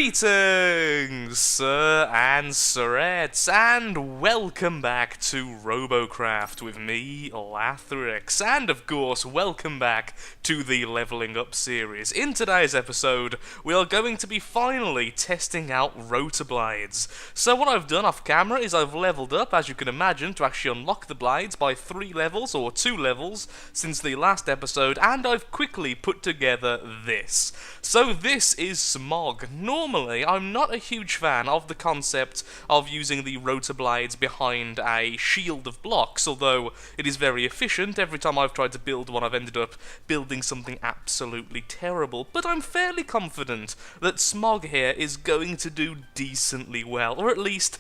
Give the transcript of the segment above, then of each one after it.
Greetings, sir and sirettes, and welcome back to Robocraft with me, Lathrix, and of course, welcome back to the Leveling Up series. In today's episode, we are going to be finally testing out rotor blades. So what I've done off camera is I've leveled up, as you can imagine, to actually unlock the blades by 3 levels, or 2 levels, since the last episode, and I've quickly put together this. So this is Smog. Normally, I'm not a huge fan of the concept of using the rotor blades behind a shield of blocks, although it is very efficient. Every time I've tried to build one, I've ended up building something absolutely terrible, but I'm fairly confident that Smog here is going to do decently well, or at least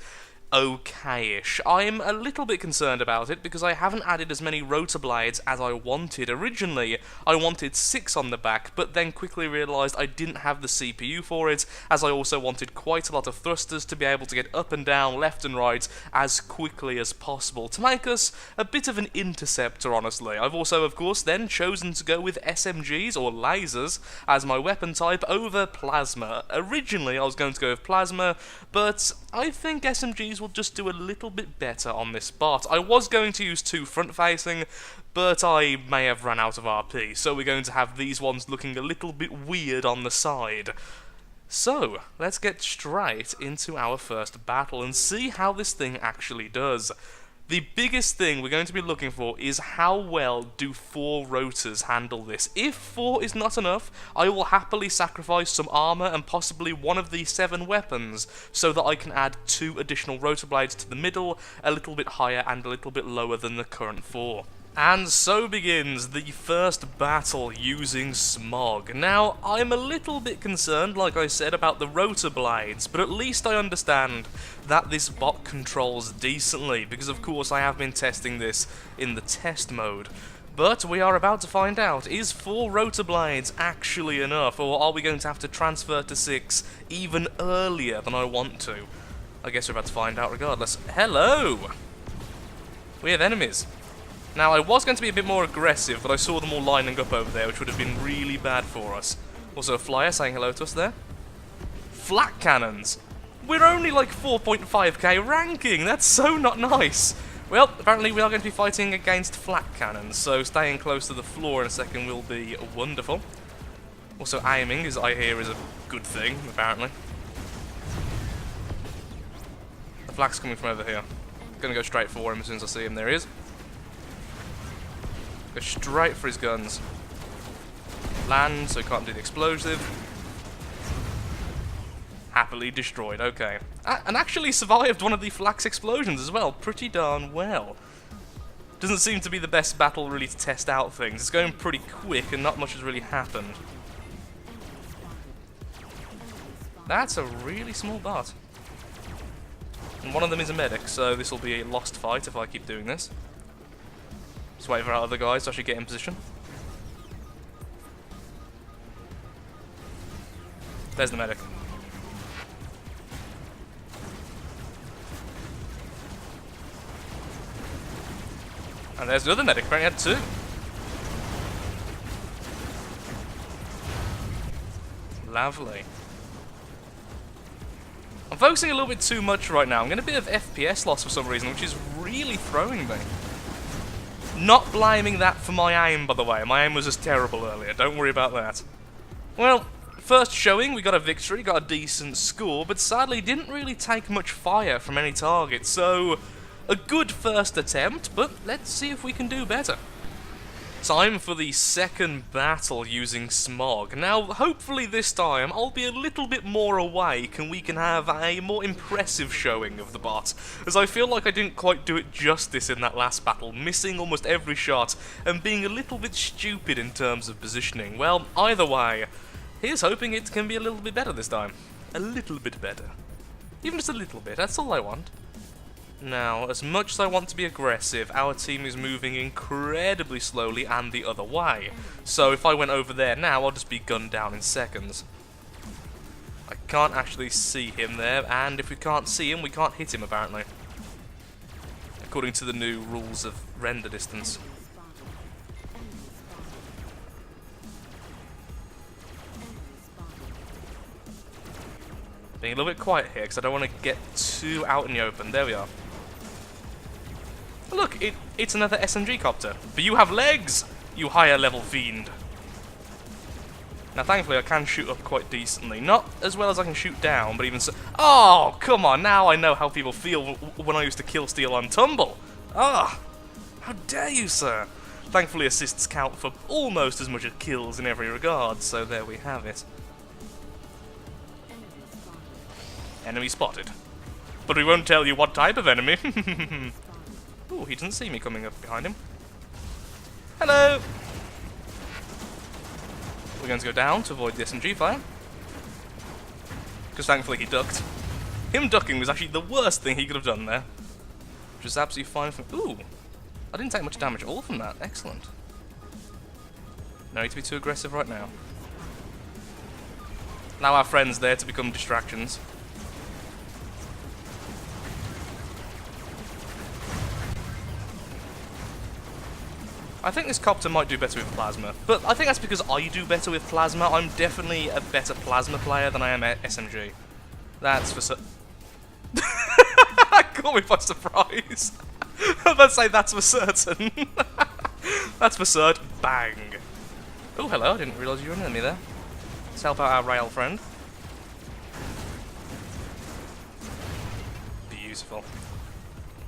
okay-ish. I'm a little bit concerned about it because I haven't added as many rotor blades as I wanted. Originally, I wanted 6 on the back, but then quickly realised I didn't have the CPU for it, as I also wanted quite a lot of thrusters to be able to get up and down, left and right, as quickly as possible, to make us a bit of an interceptor, honestly. I've also, of course, then chosen to go with SMGs, or lasers, as my weapon type over plasma. Originally, I was going to go with plasma, but I think SMGs will just do a little bit better on this bot. I was going to use 2 front-facing, but I may have run out of RP, so we're going to have these ones looking a little bit weird on the side. So, let's get straight into our first battle and see how this thing actually does. The biggest thing we're going to be looking for is how well do 4 rotors handle this. If 4 is not enough, I will happily sacrifice some armor and possibly one of the 7 weapons so that I can add 2 additional rotor blades to the middle, a little bit higher and a little bit lower than the current 4. And so begins the first battle using Smog. Now, I'm a little bit concerned, like I said, about the rotor blades, but at least I understand that this bot controls decently, because of course I have been testing this in the test mode. But we are about to find out, is 4 rotor blades actually enough, or are we going to have to transfer to 6 even earlier than I want to? I guess we're about to find out regardless. Hello! We have enemies. Now, I was going to be a bit more aggressive, but I saw them all lining up over there, which would have been really bad for us. Also, a flyer saying hello to us there. Flak cannons! We're only like 4.5k ranking! That's so not nice! Well, apparently we are going to be fighting against flak cannons, so staying close to the floor in a second will be wonderful. Also, aiming, as I hear, is a good thing, apparently. The flak's coming from over here. Gonna go straight for him as soon as I see him. There he is. Go straight for his guns. Land, so he can't do the explosive. Happily destroyed, okay. And actually survived one of the flak's explosions as well, pretty darn well. Doesn't seem to be the best battle really to test out things. It's going pretty quick and not much has really happened. That's a really small bot. And one of them is a medic, so this will be a lost fight if I keep doing this. Just wait for our other guys to actually get in position. There's the medic. And there's the other medic, apparently had 2. Lovely. I'm focusing a little bit too much right now. I'm getting a bit of FPS loss for some reason, which is really throwing me. Not blaming that for my aim, by the way. My aim was just terrible earlier. Don't worry about that. Well, first showing, we got a victory, got a decent score, but sadly didn't really take much fire from any target, so a good first attempt, but let's see if we can do better. Time for the second battle using Smog. Now, hopefully this time I'll be a little bit more awake and we can have a more impressive showing of the bot, as I feel like I didn't quite do it justice in that last battle, missing almost every shot and being a little bit stupid in terms of positioning. Well, either way, here's hoping it can be a little bit better this time. A little bit better. Even just a little bit, that's all I want. Now, as much as I want to be aggressive, our team is moving incredibly slowly and the other way. So if I went over there now, I'll just be gunned down in seconds. I can't actually see him there, and if we can't see him, we can't hit him, apparently. According to the new rules of render distance. Being a little bit quiet here, because I don't want to get too out in the open. There we are. Oh, look, it's another SMG copter. But you have legs, you higher level fiend. Now, thankfully, I can shoot up quite decently. Not as well as I can shoot down, but even so... Oh, come on, now I know how people feel when I used to kill steal on tumble. Ah, how dare you, sir. Thankfully, assists count for almost as much as kills in every regard, so there we have it. Enemy spotted. But we won't tell you what type of enemy. Ooh, he doesn't see me coming up behind him. Hello! We're going to go down to avoid the SMG fire. Because thankfully he ducked. Him ducking was actually the worst thing he could have done there. Which is absolutely fine for... Ooh! I didn't take much damage at all from that. Excellent. No need to be too aggressive right now. Allow our friends there to become distractions. I think this copter might do better with plasma, but I think that's because I do better with plasma. I'm definitely a better plasma player than I am at SMG. That's for certain. Caught me by surprise. I was about to say that's for certain. That's for certain. Bang. Oh, hello. I didn't realise you were an enemy there. Let's help out our rail friend. Beautiful.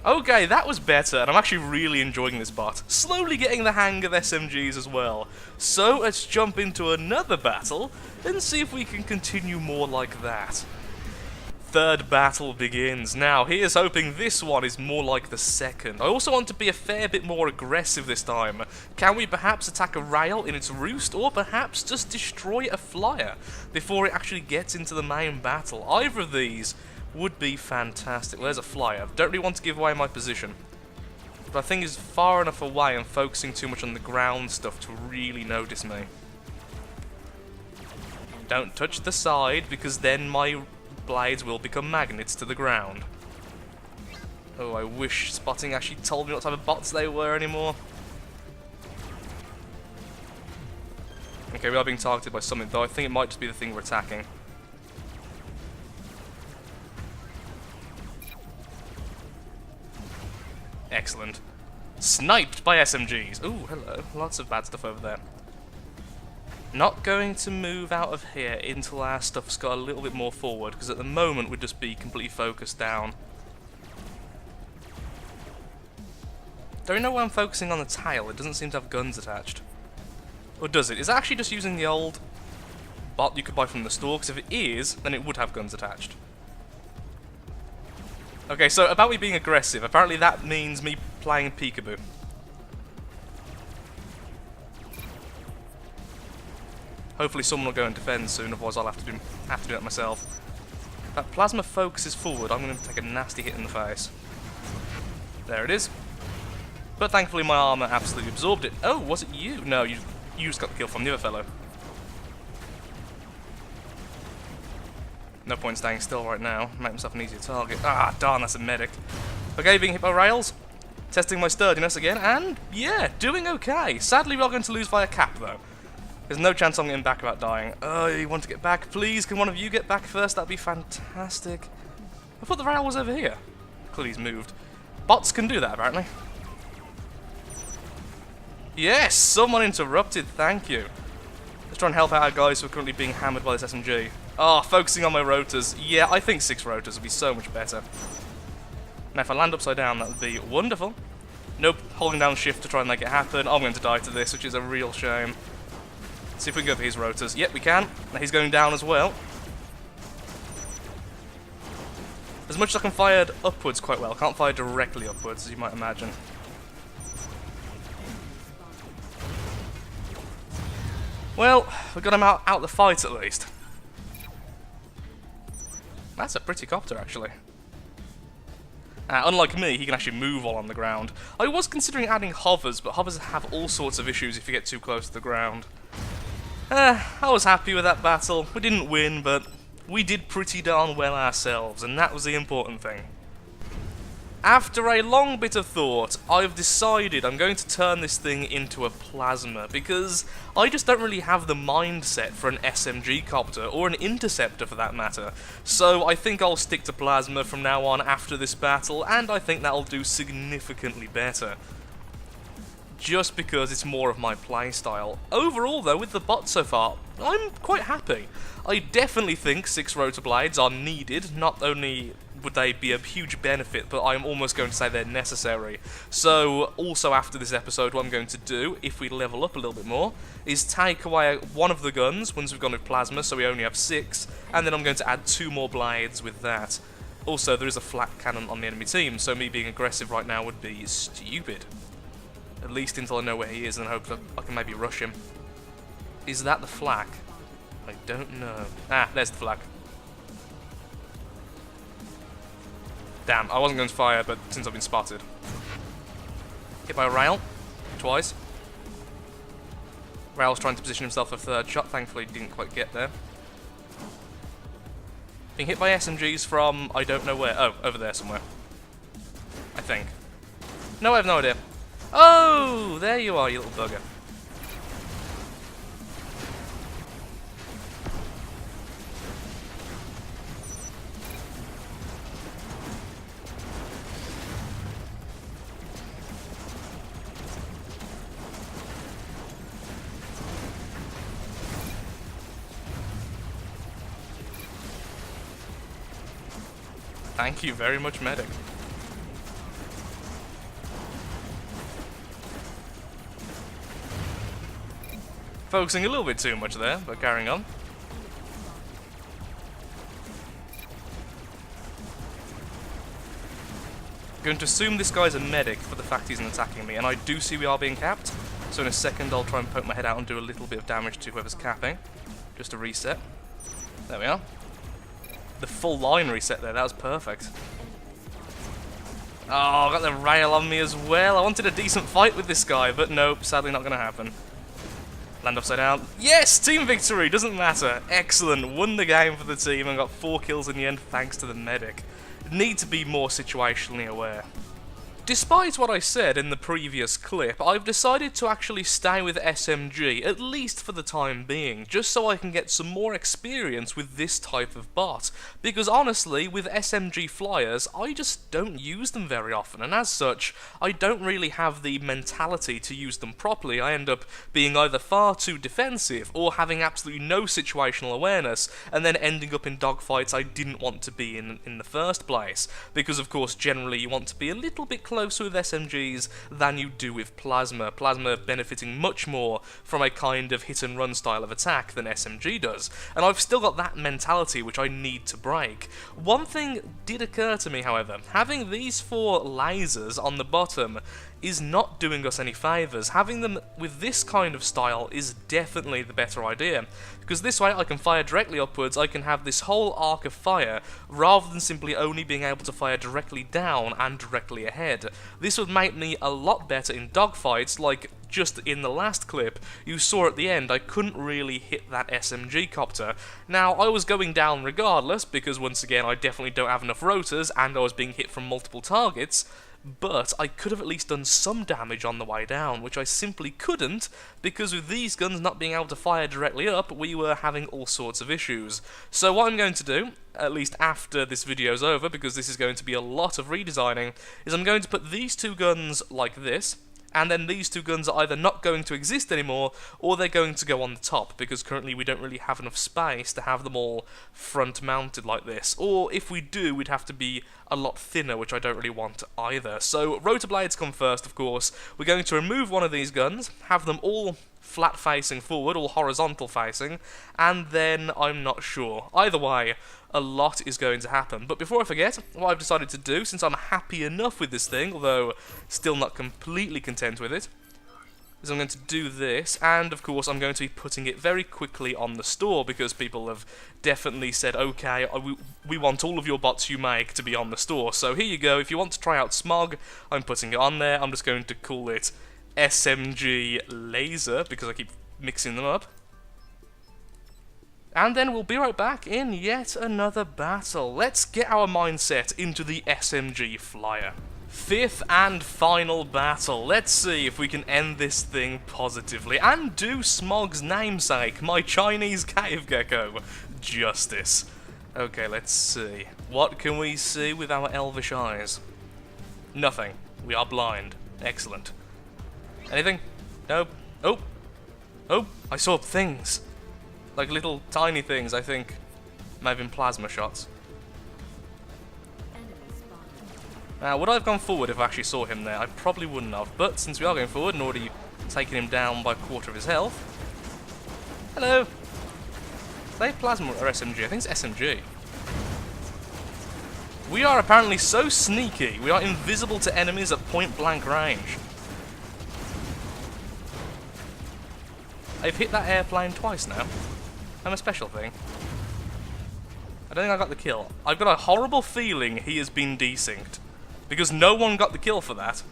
Okay, that was better, and I'm actually really enjoying this bot. Slowly getting the hang of SMGs as well. So, let's jump into another battle, and see if we can continue more like that. Third battle begins. Now, here's hoping this one is more like the second. I also want to be a fair bit more aggressive this time. Can we perhaps attack a rail in its roost, or perhaps just destroy a flyer before it actually gets into the main battle? Either of these would be fantastic. Well, there's a flyer. Don't really want to give away my position, but I think it's far enough away and focusing too much on the ground stuff to really notice me. Don't touch the side, because then my blades will become magnets to the ground. Oh, I wish spotting actually told me what type of bots they were anymore. Okay, we are being targeted by something, though I think it might just be the thing we're attacking. Excellent. Sniped by SMGs. Ooh, hello. Lots of bad stuff over there. Not going to move out of here until our stuff's got a little bit more forward, because at the moment we'd just be completely focused down. Don't you know why I'm focusing on the tail? It doesn't seem to have guns attached. Or does it? Is it actually just using the old bot you could buy from the store? Because if it is, then it would have guns attached. Okay, so about me being aggressive, apparently that means me playing peekaboo. Hopefully someone will go and defend soon, otherwise I'll have to do that myself. If that plasma focuses forward, I'm going to take a nasty hit in the face. There it is. But thankfully my armour absolutely absorbed it. Oh, was it you? No, you just got the kill from the other fellow. No point staying still right now. Make myself an easier target. Ah, darn, that's a medic. Okay, being hit by rails. Testing my sturdiness again, and yeah, doing okay. Sadly, we are going to lose via cap, though. There's no chance I'm getting back without dying. Oh, you want to get back? Please, can one of you get back first? That'd be fantastic. I thought the rail was over here. Clearly he's moved. Bots can do that, apparently. Yes, someone interrupted, thank you. Let's try and help out our guys who are currently being hammered by this SMG. Oh, focusing on my rotors. Yeah, I think 6 rotors would be so much better. Now, if I land upside down, that would be wonderful. Nope, holding down shift to try and make it happen. I'm going to die to this, which is a real shame. Let's see if we can go for his rotors. Yep, we can. Now he's going down as well. As much as I can fire upwards quite well, I can't fire directly upwards, as you might imagine. Well, we got him out the fight at least. That's a pretty copter, actually. Unlike me, he can actually move while on the ground. I was considering adding hovers, but hovers have all sorts of issues if you get too close to the ground. I was happy with that battle. We didn't win, but we did pretty darn well ourselves, and that was the important thing. After a long bit of thought, I've decided I'm going to turn this thing into a plasma, because I just don't really have the mindset for an SMG copter, or an interceptor for that matter. So I think I'll stick to plasma from now on after this battle, and I think that'll do significantly better. Just because it's more of my playstyle. Overall though, with the bot so far, I'm quite happy. I definitely think 6 rotor blades are needed. Not only would they be a huge benefit, but I'm almost going to say they're necessary. So, also after this episode, what I'm going to do, if we level up a little bit more, is take away one of the guns once we've gone with plasma, so we only have 6, and then I'm going to add 2 more blades with that. Also, there is a flak cannon on the enemy team, so me being aggressive right now would be stupid. At least until I know where he is and hope that I can maybe rush him. Is that the flak? I don't know. Ah, there's the flak. Damn, I wasn't going to fire, but since I've been spotted. Hit by a rail. Twice. Rail's trying to position himself for a 3rd shot. Thankfully, he didn't quite get there. Being hit by SMGs from I don't know where. Oh, over there somewhere. I think. No, I have no idea. Oh, there you are, you little bugger. Thank you very much, medic. Focusing a little bit too much there, but carrying on. Going to assume this guy's a medic for the fact he's attacking me, and I do see we are being capped, so in a second I'll try and poke my head out and do a little bit of damage to whoever's capping. Just a reset. There we are. The full line reset there, that was perfect. Oh, I got the rail on me as well. I wanted a decent fight with this guy, but nope, sadly not going to happen. Land upside down. Yes! Team victory! Doesn't matter. Excellent. Won the game for the team and got 4 kills in the end thanks to the medic. Need to be more situationally aware. Despite what I said in the previous clip, I've decided to actually stay with SMG, at least for the time being, just so I can get some more experience with this type of bot. Because honestly, with SMG flyers, I just don't use them very often, and as such, I don't really have the mentality to use them properly. I end up being either far too defensive, or having absolutely no situational awareness, and then ending up in dogfights I didn't want to be in the first place. Because of course, generally you want to be a little bit closer with SMGs than you do with plasma. Plasma benefiting much more from a kind of hit and run style of attack than SMG does, and I've still got that mentality which I need to break. One thing did occur to me, however: having these 4 lasers on the bottom is not doing us any favours. Having them with this kind of style is definitely the better idea, because this way I can fire directly upwards, I can have this whole arc of fire, rather than simply only being able to fire directly down and directly ahead. This would make me a lot better in dogfights, like just in the last clip, you saw at the end I couldn't really hit that SMG copter. Now, I was going down regardless, because once again I definitely don't have enough rotors, and I was being hit from multiple targets, but I could have at least done some damage on the way down, which I simply couldn't, because with these guns not being able to fire directly up, we were having all sorts of issues. So what I'm going to do, at least after this video's over, because this is going to be a lot of redesigning, is I'm going to put these 2 guns like this, and then these 2 guns are either not going to exist anymore, or they're going to go on the top, because currently we don't really have enough space to have them all front mounted like this, or if we do, we'd have to be a lot thinner, which I don't really want either. So rotor blades come first, of course. We're going to remove one of these guns, have them all flat facing forward, all horizontal facing, and then I'm not sure. Either way, a lot is going to happen. But before I forget, what I've decided to do, since I'm happy enough with this thing, although still not completely content with it, is I'm going to do this, and of course I'm going to be putting it very quickly on the store, because people have definitely said, okay, we want all of your bots you make to be on the store. So here you go. If you want to try out Smog, I'm putting it on there. I'm just going to call it SMG Laser, because I keep mixing them up. And then we'll be right back in yet another battle. Let's get our mindset into the SMG Flyer. Fifth and final battle. Let's see if we can end this thing positively and do Smog's namesake, my Chinese cave gecko, justice. Okay, let's see. What can we see with our elvish eyes? Nothing. We are blind. Excellent. Anything? Nope. Oh! Oh! I saw things! Like little tiny things, I think. May have been plasma shots. Now, would I have gone forward if I actually saw him there? I probably wouldn't have, but since we are going forward and already taking him down by a quarter of his health... Hello! Are they plasma or SMG? I think it's SMG. We are apparently so sneaky, we are invisible to enemies at point-blank range. I've hit that airplane twice now. I'm a special thing. I don't think I got the kill. I've got a horrible feeling he has been desynced. Because no one got the kill for that.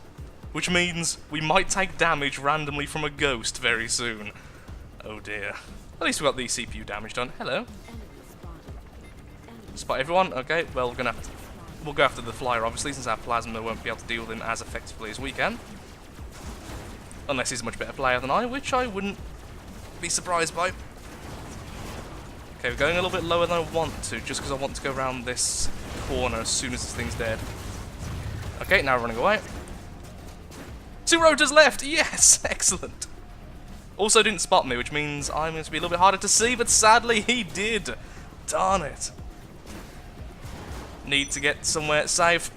Which means we might take damage randomly from a ghost very soon. Oh dear. At least we got the CPU damage done. Hello. Spot everyone? Okay, well we'll go after the flyer obviously, since our plasma won't be able to deal with him as effectively as we can. Unless he's a much better player than I, which I wouldn't be surprised by. Okay, we're going a little bit lower than I want to, just because I want to go around this corner as soon as this thing's dead. Okay, now we're running away. 2 rotors left! Yes! Excellent! Also didn't spot me, which means I'm going to be a little bit harder to see, but sadly he did! Darn it. Need to get somewhere safe.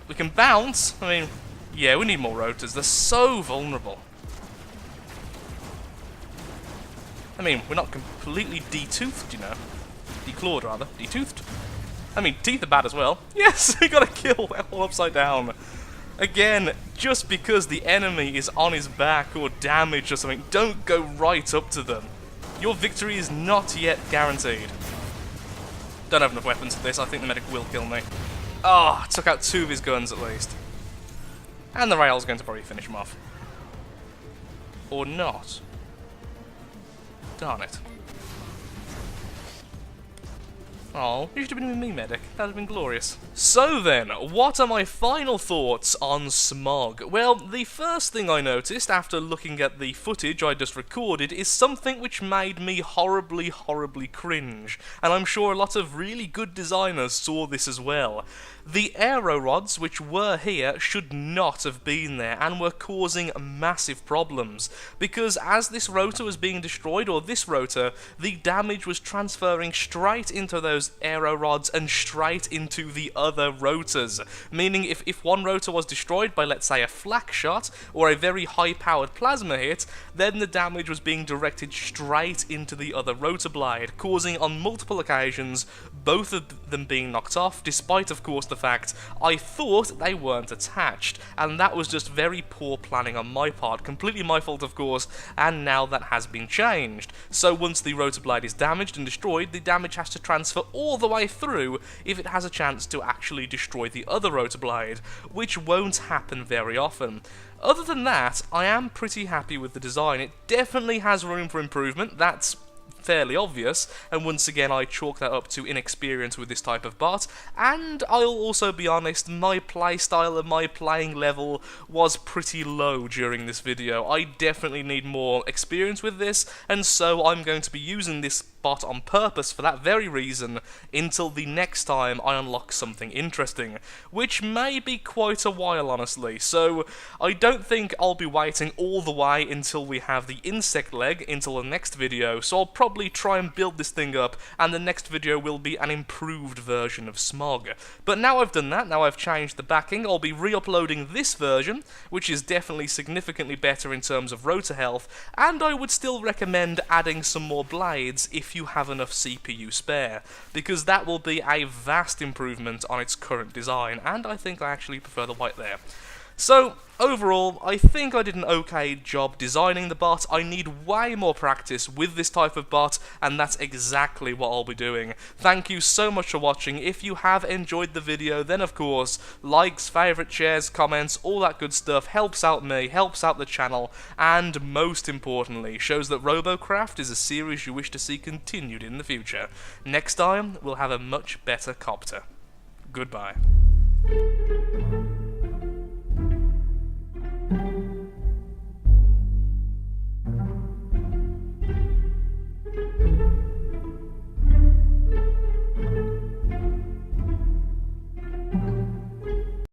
We can bounce. I mean, yeah, we need more rotors. They're so vulnerable. I mean, we're not completely de-toothed, you know. De-clawed, rather. De-toothed. I mean, teeth are bad as well. Yes, we got a kill all upside down. Again, just because the enemy is on his back or damaged or something, don't go right up to them. Your victory is not yet guaranteed. Don't have enough weapons for this. I think the medic will kill me. Ah, took out 2 of his guns at least. And the rail's going to probably finish him off. Or not. Darn it. Oh, you should have been with me, medic. That would have been glorious. So then, what are my final thoughts on Smog? Well, the first thing I noticed after looking at the footage I just recorded is something which made me horribly, horribly cringe. And I'm sure a lot of really good designers saw this as well. The aero rods which were here should not have been there and were causing massive problems, because as this rotor was being destroyed, or this rotor, the damage was transferring straight into those aero rods and straight into the other rotors, meaning if one rotor was destroyed by, let's say, a flak shot or a very high-powered plasma hit, then the damage was being directed straight into the other rotor blade, causing on multiple occasions both of them being knocked off, despite of course the fact I thought they weren't attached, and that was just very poor planning on my part, completely my fault of course, and now that has been changed. So once the rotor blade is damaged and destroyed, the damage has to transfer all the way through if it has a chance to actually destroy the other rotor blade, which won't happen very often. Other than that, I am pretty happy with the design. It definitely has room for improvement, that's fairly obvious, and once again I chalk that up to inexperience with this type of bot, and I'll also be honest, my playstyle and my playing level was pretty low during this video. I definitely need more experience with this, and so I'm going to be using this bot on purpose for that very reason until the next time I unlock something interesting, which may be quite a while honestly, so I don't think I'll be waiting all the way until we have the insect leg until the next video, so I'll probably try and build this thing up, and the next video will be an improved version of Smog. But now I've done that, now I've changed the backing, I'll be re-uploading this version, which is definitely significantly better in terms of rotor health, and I would still recommend adding some more blades if you have enough CPU spare, because that will be a vast improvement on its current design, and I think I actually prefer the white there. So, overall, I think I did an okay job designing the bot. I need way more practice with this type of bot, and that's exactly what I'll be doing. Thank you so much for watching. If you have enjoyed the video, then of course, likes, favourite, shares, comments, all that good stuff helps out me, helps out the channel, and most importantly, shows that Robocraft is a series you wish to see continued in the future. Next time, we'll have a much better copter. Goodbye.